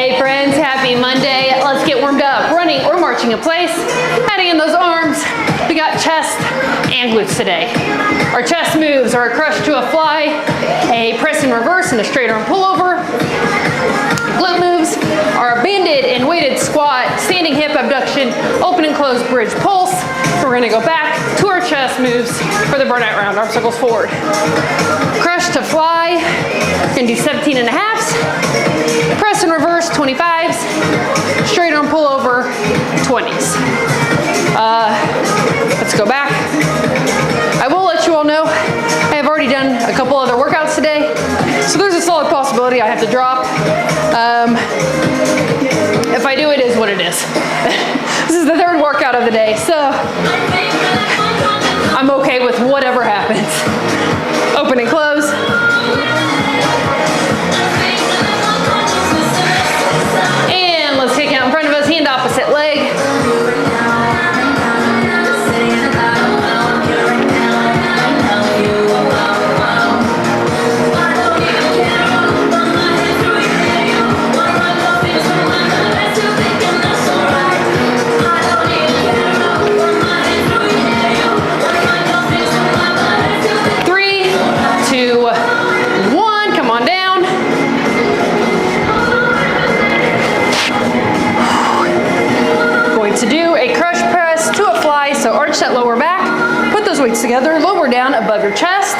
Hey friends, happy Monday. Let's get warmed up, running or marching in place. Adding in those arms. We got chest and glutes today. Our chest moves are a crush to a fly, a press in reverse and a straight arm pullover. Glute moves are a banded and weighted squat, standing hip abduction, open and close bridge pulse. So we're gonna go back to our chest moves for the burnout round. Arm circles forward. Crush to fly, we're gonna do 17.5s. Press in reverse, 25s. Straight arm pullover, 20s. Let's go back. I will let you all know, I have already done a couple other workouts today, so there's a solid possibility I have to drop. If I do, it is what it is. This is the third workout of the day, so I'm okay with whatever happens. Open and close. And let's kick out in front of us, hand opposite leg. That lower back, put those weights together, lower down above your chest,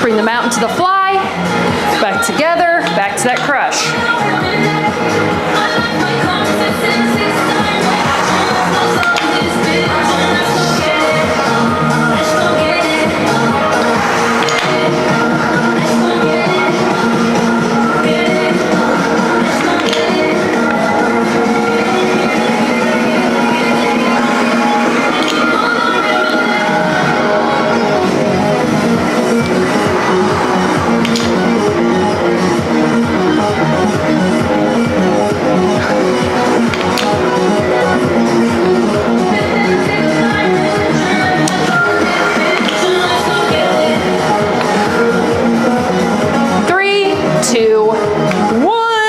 bring them out into the fly, back together, back to that crush.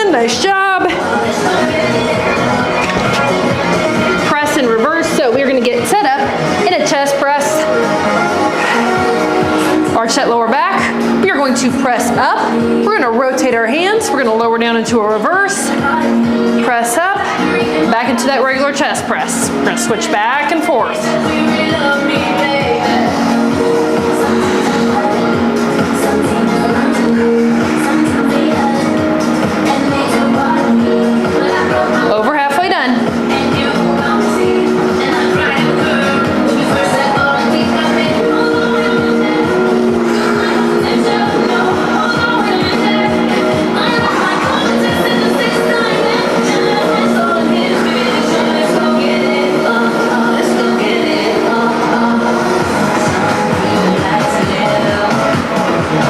Nice job. Press in reverse. So we're going to get set up in a chest press. Arch that lower back. We are going to press up. We're going to rotate our hands. We're going to lower down into a reverse. Press up. Back into that regular chest press. We're going to switch back and forth. Over halfway done.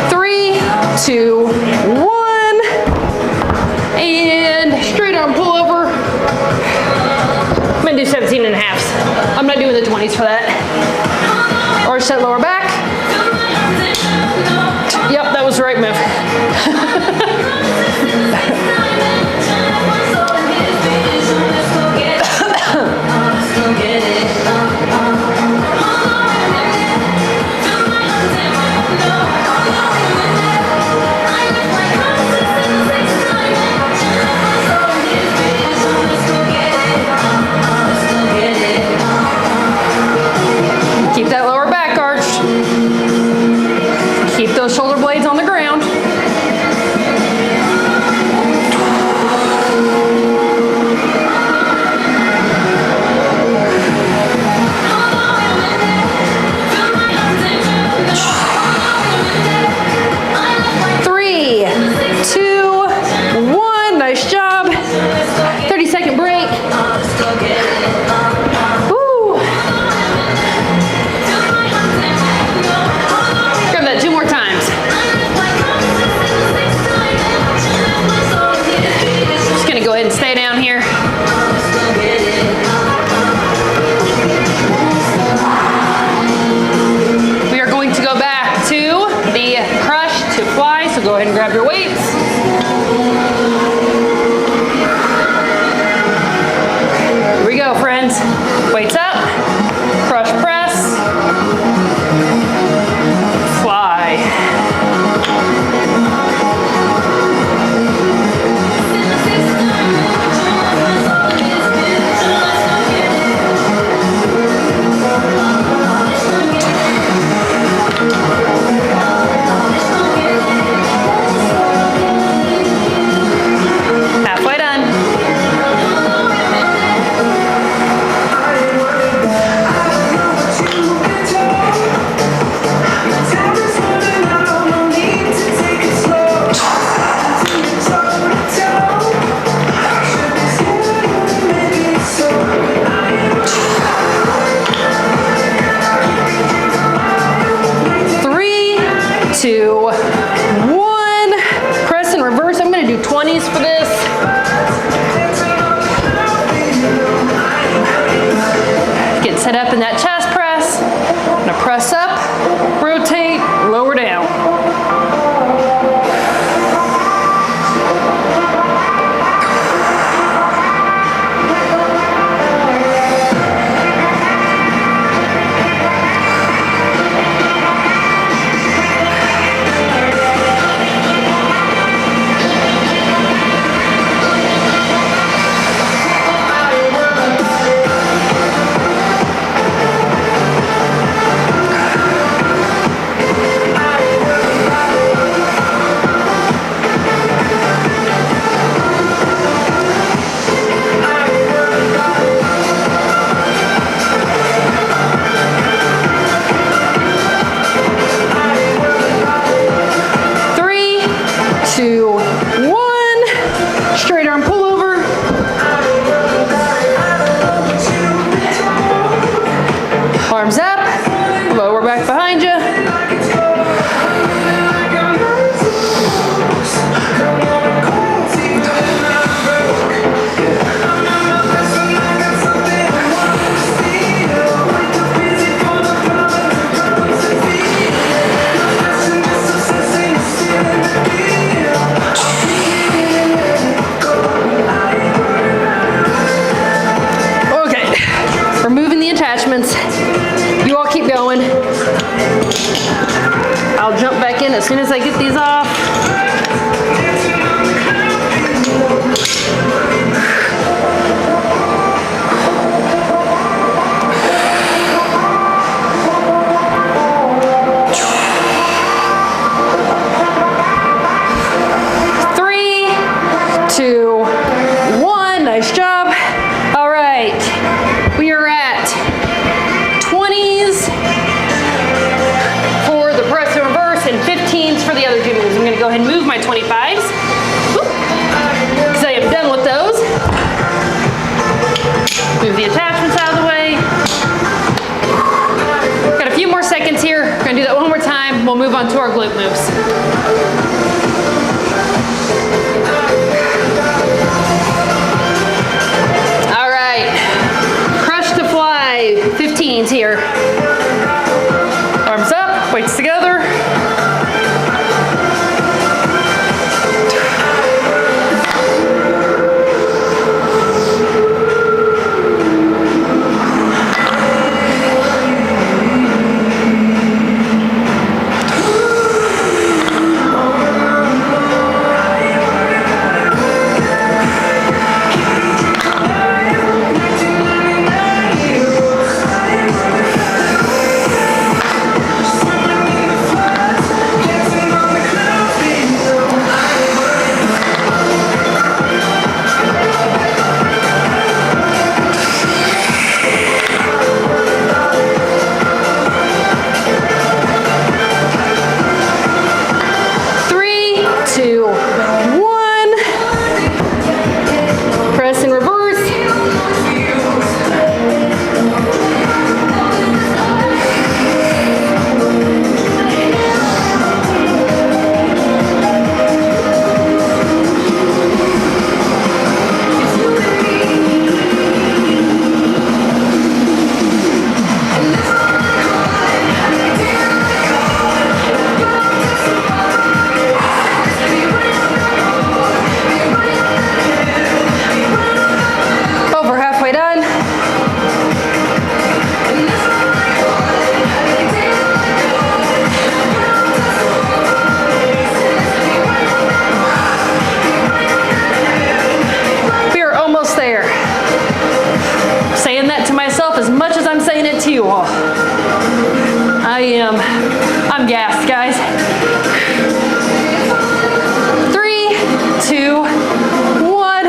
Three, two, one, and straight arm pullover. I'm gonna do 17.5s. I'm not doing the 20s for that. Arch that lower back. Yep, that was the right move. Keep that lower back arched. Keep those shoulder blades on the ground. Three, two, one. Nice job. 30-second break. Two more times. Just gonna go ahead and stay down here. We are going to go back to the crush to fly, so go ahead and grab your weights. set up in that chest press. I'm gonna press up, rotate, lower down. Arms up, lower back behind you. Okay, removing the attachments. You all keep going. I'll jump back in as soon as I get these off. Three, two, one. Nice job. All right. We are at 20s for the press and reverse and 15s for the other two moves. I'm going to go ahead and move my 25s because I am done with those. Move the attachments out of the way. Got a few more seconds here. We're going to do that one more time. We'll move on to our glute moves. All right. Crush to fly 15s here. Arms up, weights together. I'm gassed, guys. 3, 2, 1.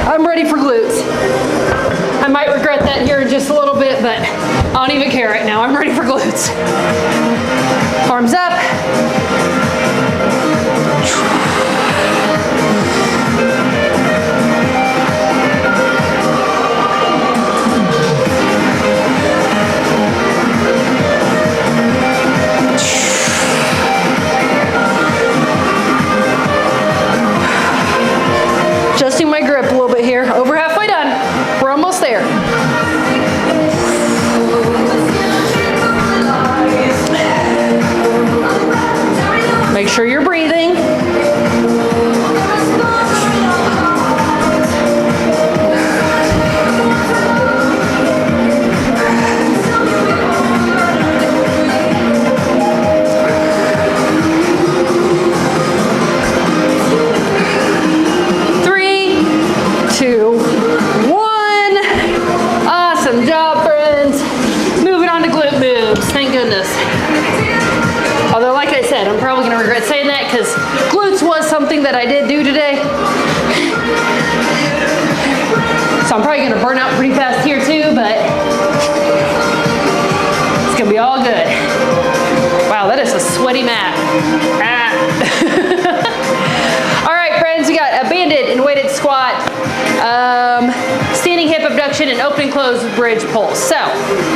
I'm ready for glutes. I might regret that here in just a little bit, but I don't even care right now. I'm ready for glutes. Arms up. Adjusting my grip a little bit here. Over halfway done. We're almost there. So I'm probably gonna burn out pretty fast here too, but it's gonna be all good. Wow, that is a sweaty mat. All right, friends, we got a banded and weighted squat, standing hip abduction, and open close bridge pulls. So,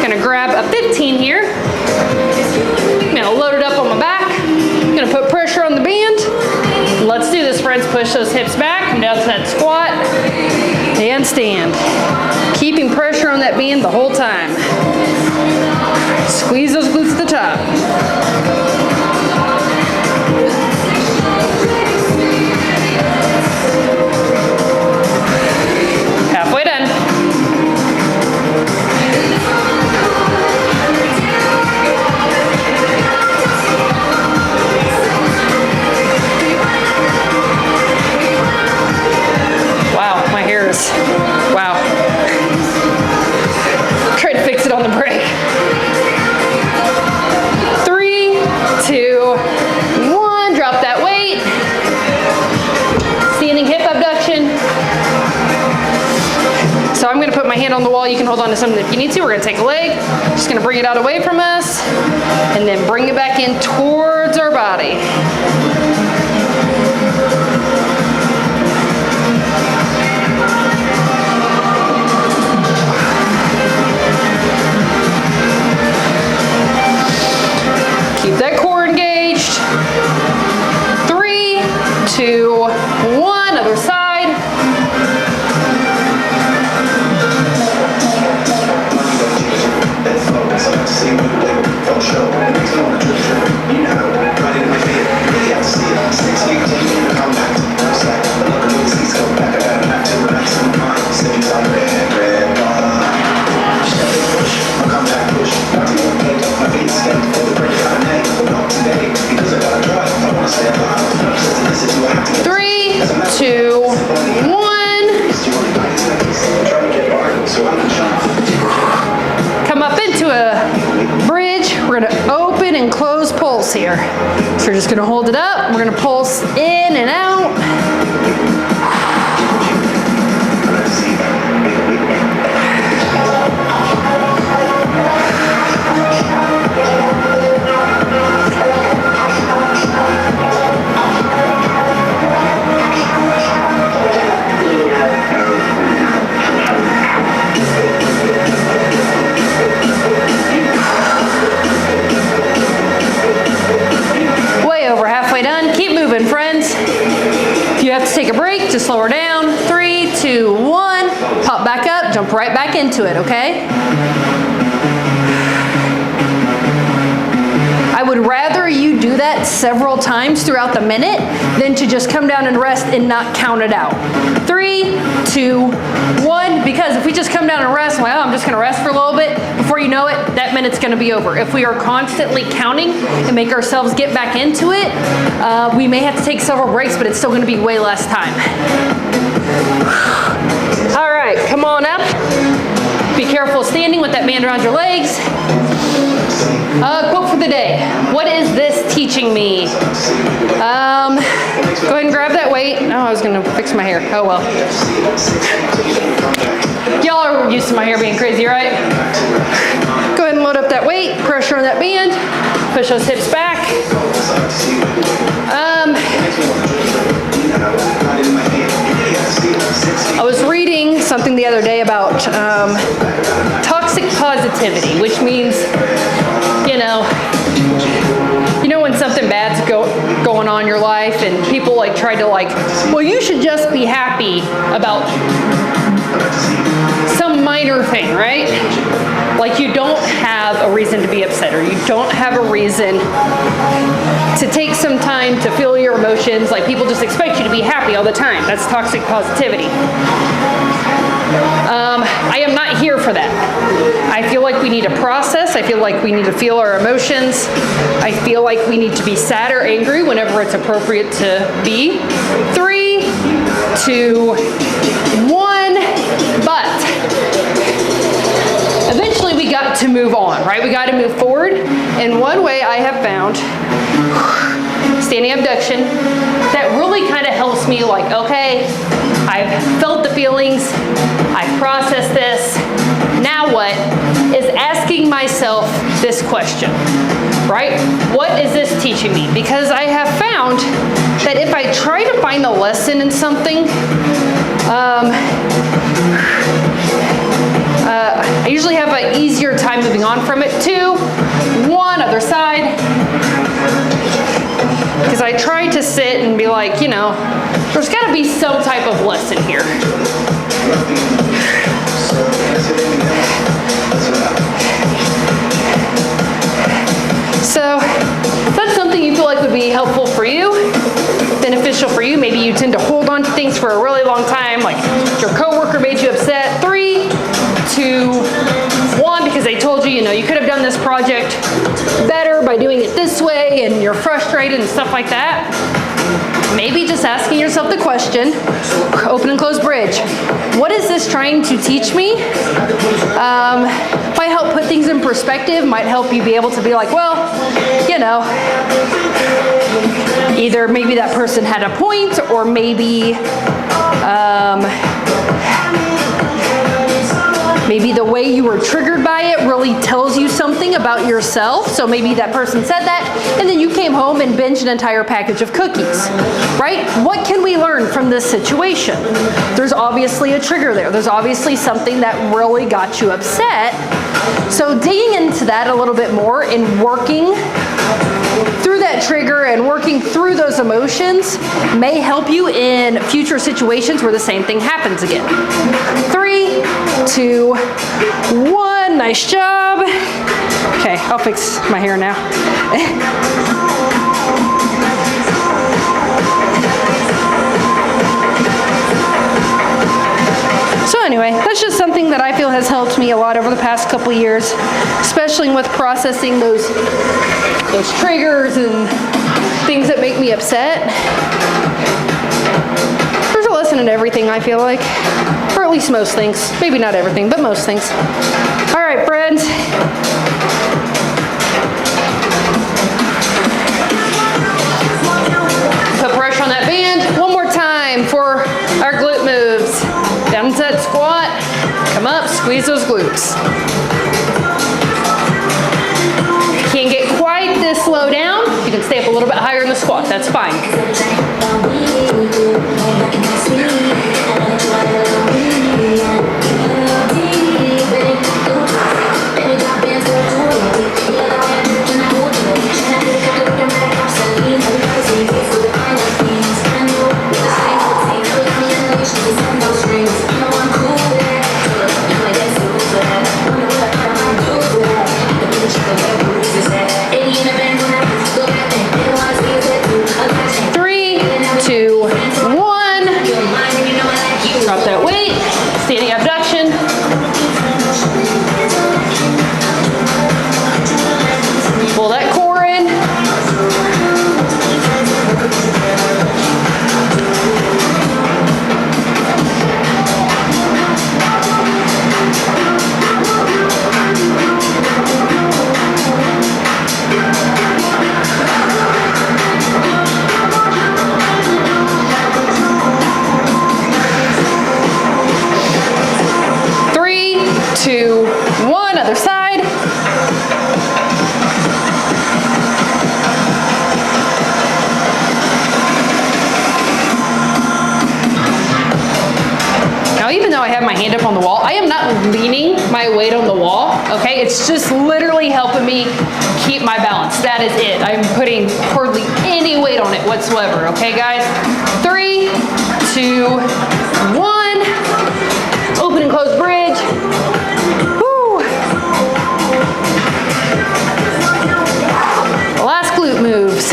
gonna grab a 15 here. I'm gonna load it up on my back. I'm gonna put pressure on the band. Let's do this, friends. Push those hips back, come down to that squat, and stand. Keeping pressure on that band the whole time. Squeeze those glutes at the top. Halfway done. Wow, my hair is, wow. Try to fix it on the break. 3, 2, 1, drop that weight. Standing hip abduction. So I'm gonna put my hand on the wall. You can hold on to something if you need to. We're gonna take a leg, just gonna bring it out away from us, and then bring it back in towards our body. Keep that core engaged. 3, 2, 1, other side. Three, two, one. Come up into a bridge. We're gonna open and close pulse here. So we're just gonna hold it up. We're gonna pulse in and out. Way over halfway done. Keep moving, friends. If you have to take a break, just slow her down. 3, 2, 1. Pop back up, jump right back into it, okay? I would rather you do that several times throughout the minute than to just come down and rest and not count it out. 3, 2, 1, because if we just come down and rest, well, I'm just gonna rest for a little bit, before you know it, that minute's gonna be over. If we are constantly counting and make ourselves get back into it, we may have to take several breaks, but it's still gonna be way less time. All right, come on up. Be careful standing with that band around your legs. Quote for the day. What is this teaching me? Go ahead and grab that weight. Oh, I was gonna fix my hair. Oh well. Y'all are used to my hair being crazy, right? Go ahead and load up that weight, pressure on that band, push those hips back. I was reading something the other day about toxic positivity, which means, you know when something bad's going on in your life and people like try to well, you should just be happy about some minor thing, right? Like you don't have a reason to be upset, or you don't have a reason to take some time to feel your emotions. Like people just expect you to be happy all the time. That's toxic positivity. I am not here for that. I feel like we need to process. I feel like we need to feel our emotions. I feel like we need to be sad or angry whenever it's appropriate to be. 3, 2, 1, but eventually we got to move on, right? We got to move forward. And one way I have found, standing abduction, that really kind of helps me okay, I've felt the feelings, I've processed this. Now what? Is asking myself this question, right? What is this teaching me? Because I have found that if I try to find a lesson in something, I usually have an easier time moving on from it. 2, 1, other side. Because I try to sit and be like, you know, there's got to be some type of lesson here. So if that's something you feel like would be helpful for you, beneficial for you, maybe you tend to hold on to things for a really long time, like your coworker made you upset. 3, 2, 1, because they told you, you know, you could have done this project better by doing it this way, and you're frustrated and stuff like that. Maybe just asking yourself the question, open and close bridge. What is this trying to teach me? Might help put things in perspective, might help you be able to be like, well, you know, either maybe that person had a point, or maybe maybe the way you were triggered by it really tells you something about yourself. So maybe that person said that, and then you came home and binged an entire package of cookies, right? What can we learn from this situation? There's obviously a trigger there. There's obviously something that really got you upset. So digging into that a little bit more and working through that trigger and working through those emotions may help you in future situations where the same thing happens again. 3, 2, 1, nice job. Okay, I'll fix my hair now. So anyway, that's just something that I feel has helped me a lot over the past couple years, especially with processing those triggers and things that make me upset. There's a lesson in everything, I feel like, or at least most things. Maybe not everything, but most things. All right, friends. Put pressure on that band. One more time for our glute moves. Down into that squat, come up, squeeze those glutes. Can't get quite this low down. You can stay up a little bit higher in the squat, that's fine. Drop that weight, standing abduction. Pull that core in. Other side. Now, even though I have my hand up on the wall, I am not leaning my weight on the wall, okay? It's just literally helping me keep my balance. That is it. I'm putting hardly any weight on it whatsoever, okay, guys? 3, 2, 1. Open and close bridge. Last glute moves.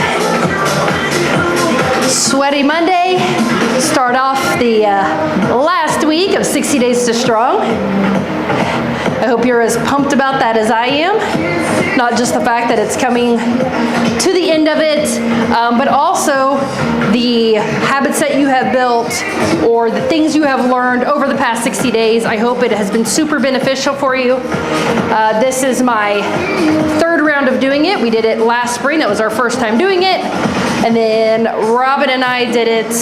Sweaty Monday. Start off the last week of 60 Days to Strong. I hope you're as pumped about that as I am. Not just the fact that it's coming to the end of it, but also the habits that you have built or the things you have learned over the past 60 days. I hope it has been super beneficial for you. This is my 3rd round of doing it. We did it last spring. That was our first time doing it. And then Robin and I did it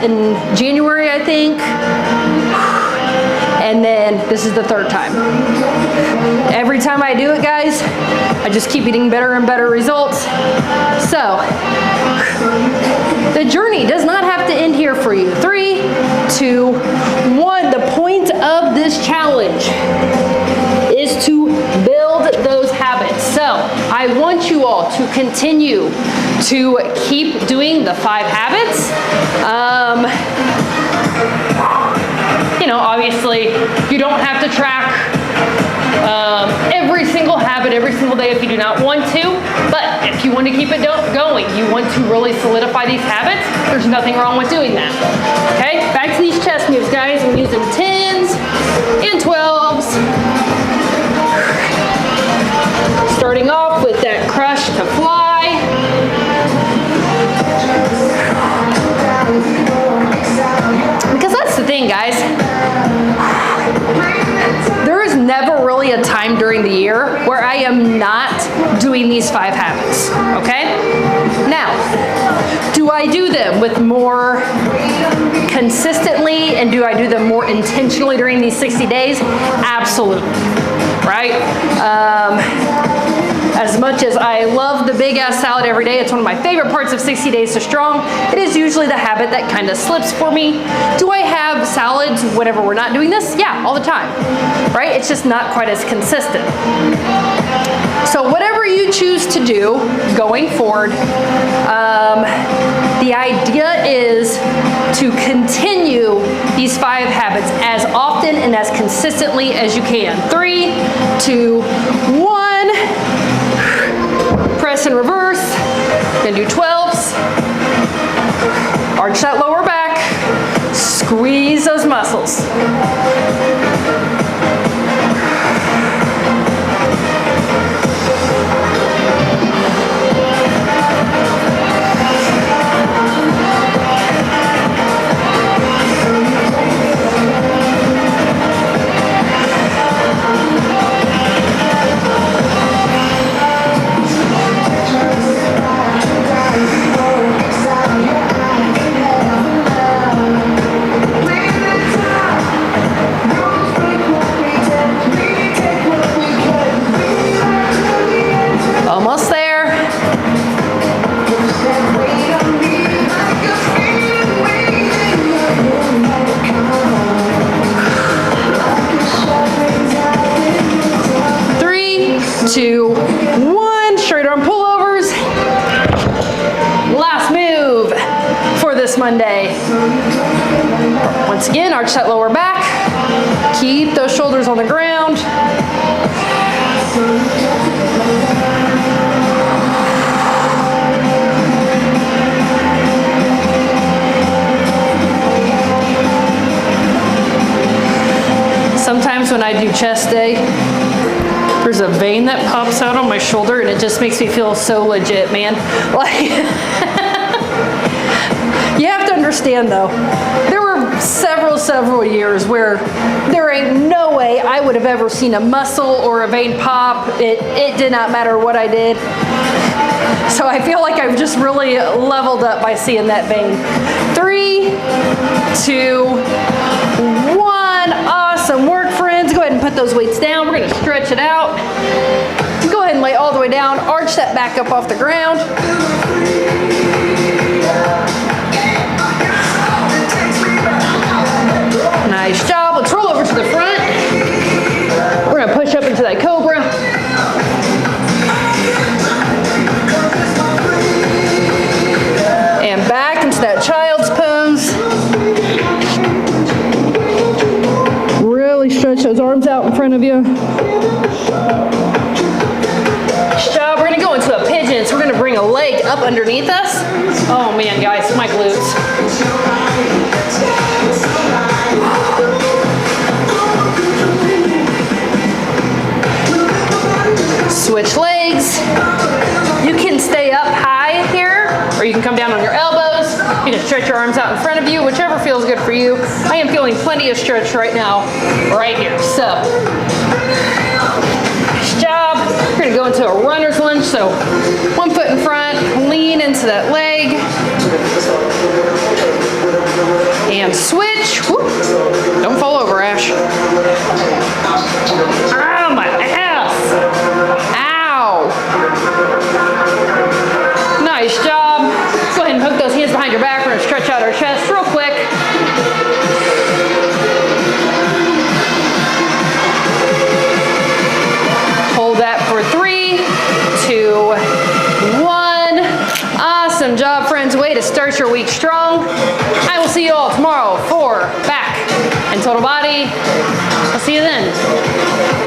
in January, I think. and then this is the third time. Every time I do it, guys, I just keep getting better and better results. So, the journey does not have to end here for you. 3, 2, 1. The point of this challenge is to build those habits. So I want you all to continue to keep doing the 5 habits. You know, obviously you don't have to track every single habit every single day if you do not want to, but if you want to keep it going, you want to really solidify these habits, there's nothing wrong with doing that. Okay, back to these chest moves, guys. I'm using 10s and 12s. Starting off with that crush to fly. Because that's the thing, guys. There is never really a time during the year where I am not doing these 5 habits, okay? Now, do I do them with more consistently and do I do them more intentionally during these 60 days? Absolutely, right? As much as I love the big ass salad every day, it's one of my favorite parts of 60 Days to Strong, it is usually the habit that kind of slips for me. Do I have salads whenever we're not doing this? Yeah, all the time, right? It's just not quite as consistent. So whatever you choose to do going forward, the idea is to continue these 5 habits as often and as consistently as you can. 3, 2, 1. Press and reverse. Then do 12s. Arch that lower back. Squeeze those muscles. Almost there. Three, 2, 1. Straight arm pullovers. Last move for this Monday. Once again, arch that lower back. Keep those shoulders on the ground. Sometimes when I do chest day, there's a vein that pops out on my shoulder and it just makes me feel so legit, man. Like, you have to understand though, there were several years where there ain't no way I would have ever seen a muscle or a vein pop. It did not matter what I did. So I feel like I've just really leveled up by seeing that vein. 3, 2, 1. Awesome work, friends. Go ahead and put those weights down. We're going to stretch it out. Go ahead and lay all the way down. Arch that back up off the ground. Nice job. Let's roll over to the front. We're going to push up into that cobra. And back into that child's pose. Really stretch those arms out in front of you. Nice job. We're going to go into a pigeon. So we're going to bring a leg up underneath us. Oh man, guys, my glutes. Switch legs. You can stay up high here, or you can come down on your elbows. You can stretch your arms out in front of you, whichever feels good for you. I am feeling plenty of stretch right now, right here. So, nice job. We're gonna go into a runner's lunge. So, 1 foot in front, lean into that leg. And switch. Whoop. Don't fall over, Ash. to start your week strong. I will see you all tomorrow for back and total body. I'll see you then.